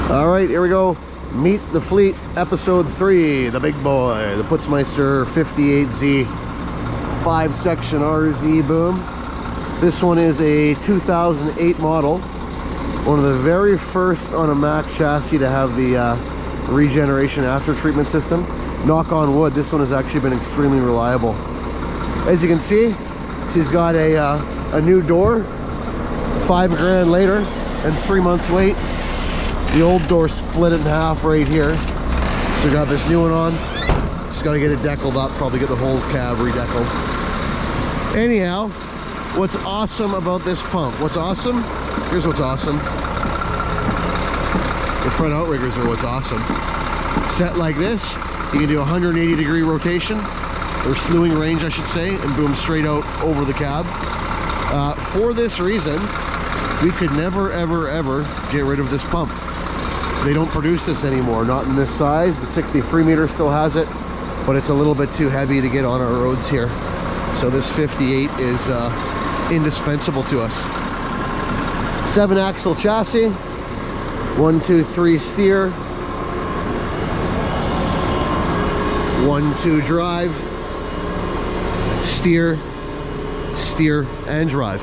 All right, here we go. Meet the Fleet, episode 3, the big boy, the Putzmiester 58Z 5-section RZ boom. This one is a 2008 model. One of the very first on a Mack chassis to have the regeneration after treatment system. Knock on wood, this one has actually been extremely reliable. As you can see, she's got a new door, $5 grand later, and 3 months wait. The old door split in half right here. So we got this new one on. Just got to get it deckled up, probably get the whole cab redeckled. Anyhow, what's awesome about this pump? What's awesome? Here's what's awesome. The front outriggers are what's awesome. Set like this, you can do 180-degree rotation, or slewing range I should say, and boom straight out over the cab. For this reason, we could never ever get rid of this pump. They don't produce this anymore, not in this size. The 63 meter still has it, but it's a little bit too heavy to get on our roads here. So this 58 is indispensable to us. 7-axle chassis, 1, 2, 3 steer, 1, 2 drive, steer, and drive.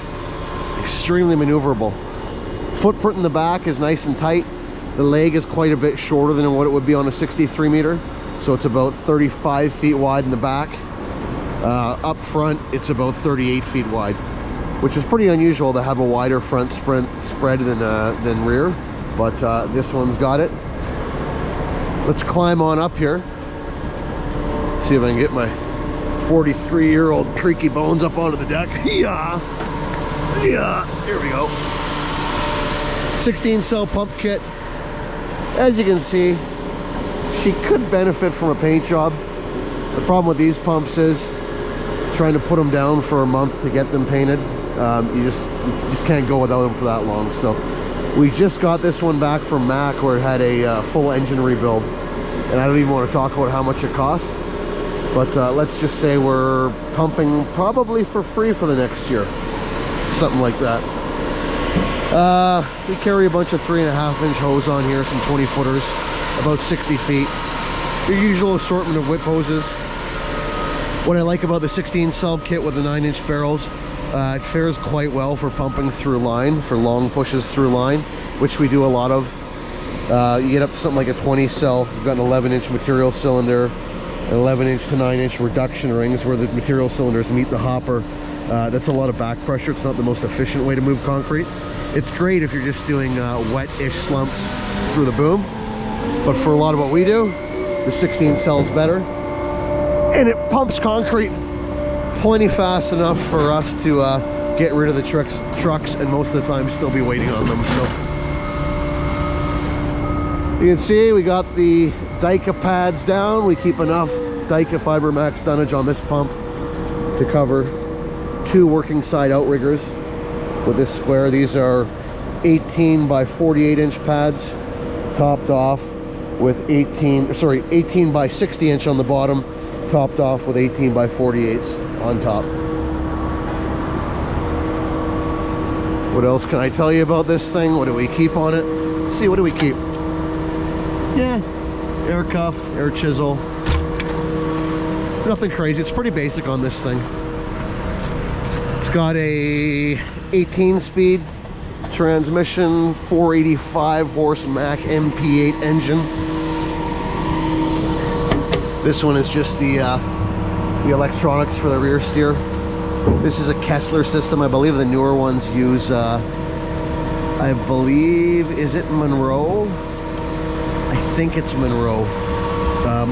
Extremely maneuverable. Footprint in the back is nice and tight. The leg is quite a bit shorter than what it would be on a 63 meter. So it's about 35 feet wide in the back. Up front, it's about 38 feet wide, which is pretty unusual to have a wider front spread than rear. But this one's got it. Let's climb on up here. See if I can get my 43-year-old creaky bones up onto the deck. Yeah, here we go. 16 cell pump kit. As you can see, she could benefit from a paint job. The problem with these pumps is trying to put them down for a month to get them painted. You just can't go without them for that long. So we just got this one back from Mack where it had a full engine rebuild, and I don't even want to talk about how much it cost. But let's just say we're pumping probably for free for the next year, something like that. We carry a bunch of 3.5-inch hose on here, some 20-footers, about 60 feet. Your usual assortment of whip hoses. What I like about the 16 sub kit with the 9-inch barrels, it fares quite well for pumping through line, for long pushes through line, which we do a lot of. You get up to something like a 20 cell. We've got an 11-inch material cylinder, an 11-inch to 9-inch reduction rings where the material cylinders meet the hopper. That's a lot of back pressure. It's not the most efficient way to move concrete. It's great if you're just doing wet-ish slumps through the boom, but for a lot of what we do, the 16 cell's better, and it pumps concrete plenty fast enough for us to get rid of the trucks and most of the time still be waiting on them. So you can see we got the Dyka pads down. We keep enough Dyka Fiber Max dunnage on this pump to cover 2 working side outriggers with this square. These are 18 by 48 inch pads topped off with 18 by 60 inch on the bottom, topped off with 18 by 48s on top. What else can I tell you about this thing? What do we keep on it? Let's see, what do we keep? Yeah, air cuff, air chisel. Nothing crazy. It's pretty basic on this thing. It's got a 18-speed transmission, 485 horse Mack MP8 engine. This one is just the electronics for the rear steer. This is a Kessler system. I believe the newer ones use, I believe, is it Monroe? I think it's Monroe.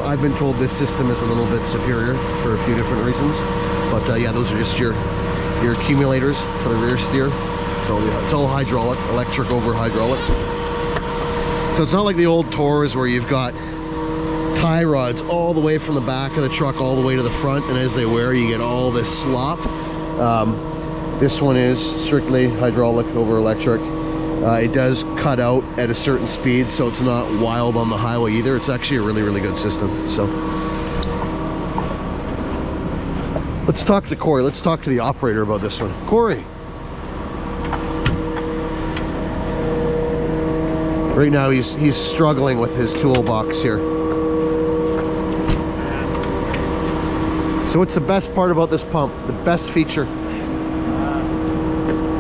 I've been told this system is a little bit superior for a few different reasons. But yeah, those are just your accumulators for the rear steer. So yeah, it's all hydraulic, electric over hydraulic. So it's not like the old Taurs where you've got tie rods all the way from the back of the truck all the way to the front, and as they wear you get all this slop. This one is strictly hydraulic over electric. It does cut out at a certain speed, so it's not wild on the highway either. It's actually a really good system. So let's talk to Corey. Let's talk to the operator about this one. Corey. Right now he's struggling with his toolbox here. So what's the best part about this pump? The best feature?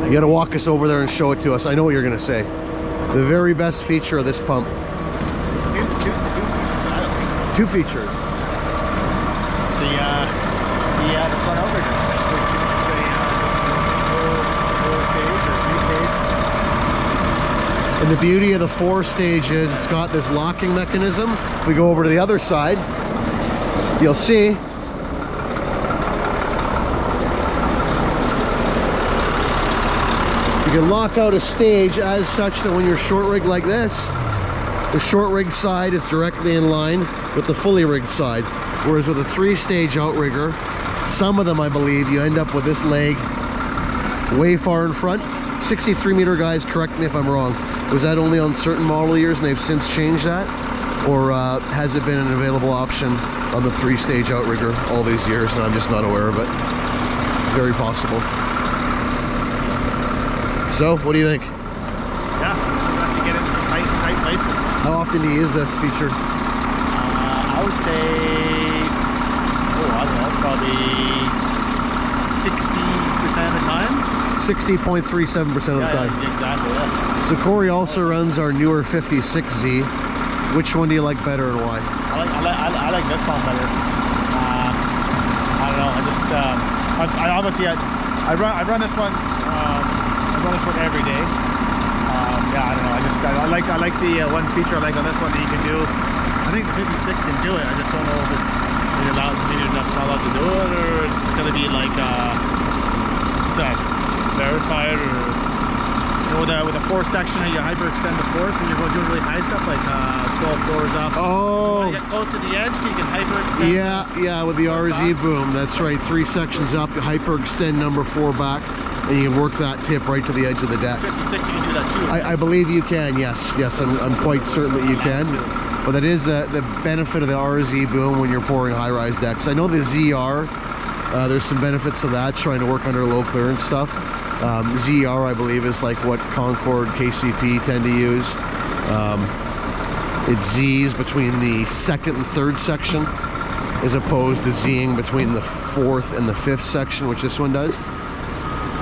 You gotta walk us over there and show it to us. I know what you're gonna say. The very best feature of this pump. Two features. It's the front outriggers. And the beauty of the 4-stage is it's got this locking mechanism. If we go over to the other side, you'll see you can lock out a stage as such that when you're short rigged like this, the short rigged side is directly in line with the fully rigged side. Whereas with a 3-stage outrigger, some of them, I believe, you end up with this leg way far in front. 63 meter guys, correct me if I'm wrong. Was that only on certain model years and they've since changed that? Or has it been an available option on the 3-stage outrigger all these years and I'm just not aware of it? Very possible. So, what do you think? Yeah, once you get into some tight places. How often do you use this feature? I would say, I don't know, probably 60% of the time. 60.37% of the time. Yeah, exactly, yeah. So Corey also runs our newer 56Z. Which one do you like better and why? I like this one better. I don't know. I just I obviously I run this one. I run this one every day. Yeah, I don't know. I like the one feature I like on this one that you can do. I think the 56 can do it. I just don't know if it's maybe not allowed to do it, or it's gonna be like it's a verified, or with a 4th section that you hyperextend the 4th when you're going to do really high stuff like 12 floors up. Oh, you get close to the edge so you can hyperextend. Yeah, with the RZ boom, that's right. 3 sections up, you hyperextend number 4 back, and you can work that tip right to the edge of the deck. 56, you can do that too. I believe you can. Yes, I'm quite certain that you can. But that is the benefit of the RZ boom when you're pouring high-rise decks. I know the ZR, there's some benefits to that, trying to work under low clearance stuff. ZR, I believe, is like what Concord, KCP tend to use. It Z's between the 2nd and 3rd section, as opposed to Zing between the 4th and the 5th section, which this one does.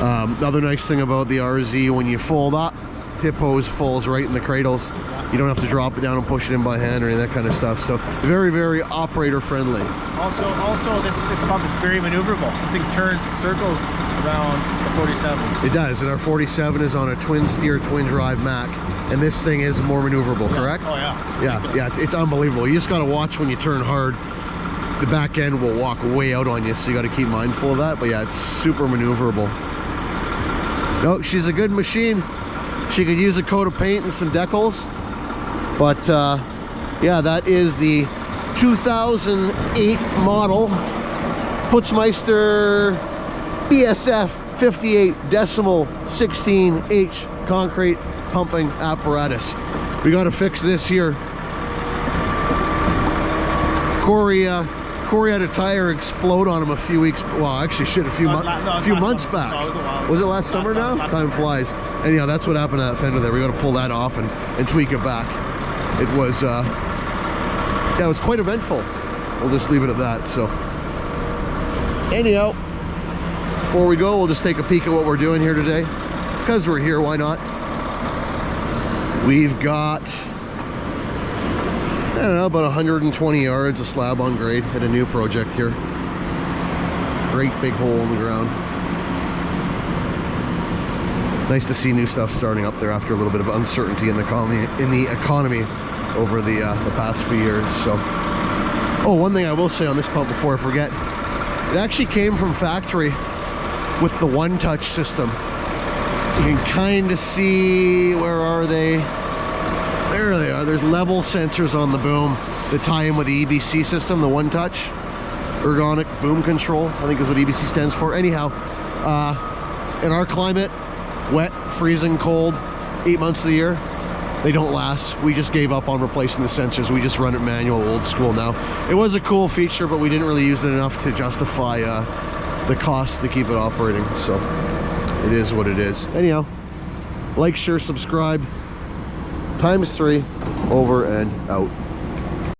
The other nice thing about the RZ, when you fold up, tip hose falls right in the cradles. You don't have to drop it down and push it in by hand or any of that kind of stuff. So very, very operator friendly. Also this pump is very maneuverable. This thing turns circles around the 47. It does, and our 47 is on a twin steer, twin drive Mac, and this thing is more maneuverable, correct? Oh yeah. Yeah, it's unbelievable. You just got to watch when you turn hard. The back end will walk way out on you, so you got to keep mindful of that. But yeah, it's super maneuverable. No, she's a good machine. She could use a coat of paint and some decals. But yeah, that is the 2008 model Putzmiester BSF 58.16H concrete pumping apparatus. We got to fix this here. Corey had a tire explode on him a few weeks, well actually shit, a few months back. No, was it last summer now? Time flies. Anyhow, that's what happened to that fender there. We got to pull that off and tweak it back. It was yeah, it was quite eventful. We'll just leave it at that. So anyhow, before we go, we'll just take a peek at what we're doing here today, because we're here, why not? We've got, I don't know, about 120 yards of slab on grade at a new project here. Great big hole in the ground. Nice to see new stuff starting up there after a little bit of uncertainty in the economy over the past few years. So, oh, one thing I will say on this pump before I forget, it actually came from factory with the one-touch system. You can kind of see, where are they? There they are. There's level sensors on the boom that tie in with the EBC system, the one-touch ergonic boom control, I think is what EBC stands for. Anyhow, in our climate, wet, freezing cold, 8 months of the year, they don't last. We just gave up on replacing the sensors. We just run it manual, old school now. It was a cool feature, but we didn't really use it enough to justify the cost to keep it operating. So it is what it is. Anyhow, like, share, subscribe. times 3, over and out.